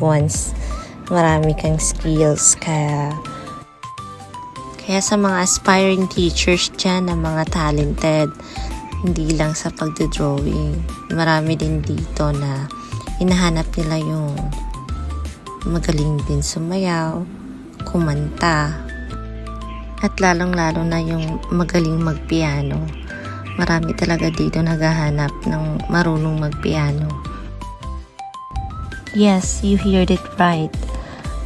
once marami kang skills. Kaya sa mga aspiring teachers dyan na mga talented, hindi lang sa pagdodrawing, marami din dito na hinahanap nila yung magaling din sumayaw, kumanta, at lalong-lalo na yung magaling magpiano. Marami talaga dito naghahanap ng marunong magpiano. Yes, you heard it right.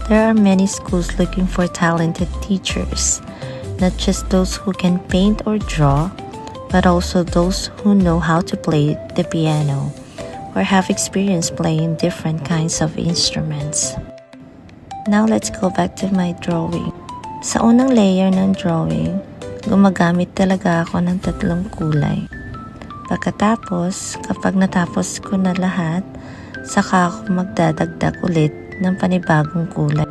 There are many schools looking for talented teachers, not just those who can paint or draw, but also those who know how to play the piano or have experience playing different kinds of instruments. Now let's go back to my drawing. Sa unang layer ng drawing, gumagamit talaga ako ng 3 kulay. Pagkatapos, kapag natapos ko na lahat, saka ako magdadagdag ulit ng panibagong kulay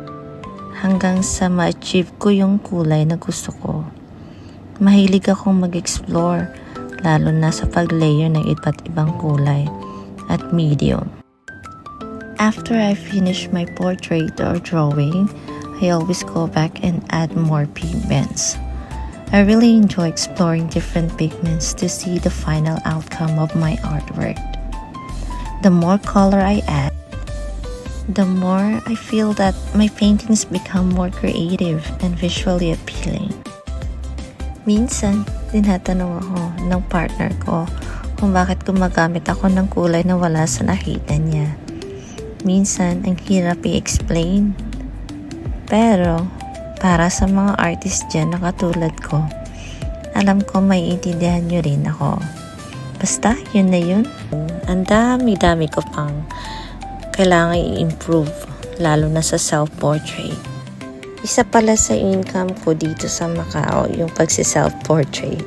hanggang sa ma-achieve ko yung kulay na gusto ko. Mahilig akong mag-explore, lalo na sa pag-layer ng iba't ibang kulay at medium. After I finish my portrait or drawing, I always go back and add more pigments. I really enjoy exploring different pigments to see the final outcome of my artwork. The more color I add, the more I feel that my paintings become more creative and visually appealing. Minsan, tinatanong ako ng partner ko kung bakit gumagamit ako ng kulay na wala sa nakita niya. Minsan, ang hirap i-explain. Pero, para sa mga artist dyan na katulad ko, alam ko may intindihan nyo rin ako. Basta, yun na yun. Ang dami-dami ko pang kailangan i-improve, lalo na sa self-portrait. Isa pala sa income ko dito sa Macau, yung pagsi-self-portrait.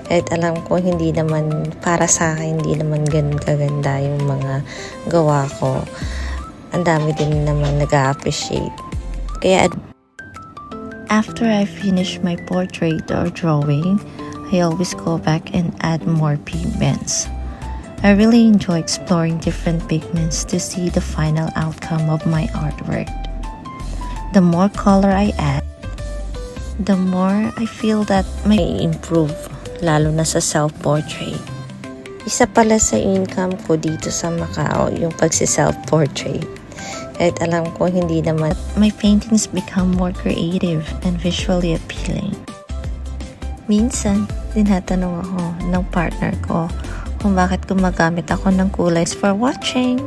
Kahit alam ko hindi naman, para sa akin, hindi naman ganun kaganda yung mga gawa ko. Ang dami din naman nag-a-appreciate. Kaya, after I finish my portrait or drawing, I always go back and add more pigments. I really enjoy exploring different pigments to see the final outcome of my artwork. The more color I add, the more I feel that may improve, lalo na sa self-portrait. Isa pala sa income ko dito sa Macau, yung pagsi-self-portrait. Kahit alam ko hindi naman, my paintings become more creative and visually appealing. Minsan, tinatanong ako ng partner ko kung bakit gumagamit ako ng kulay. For watching!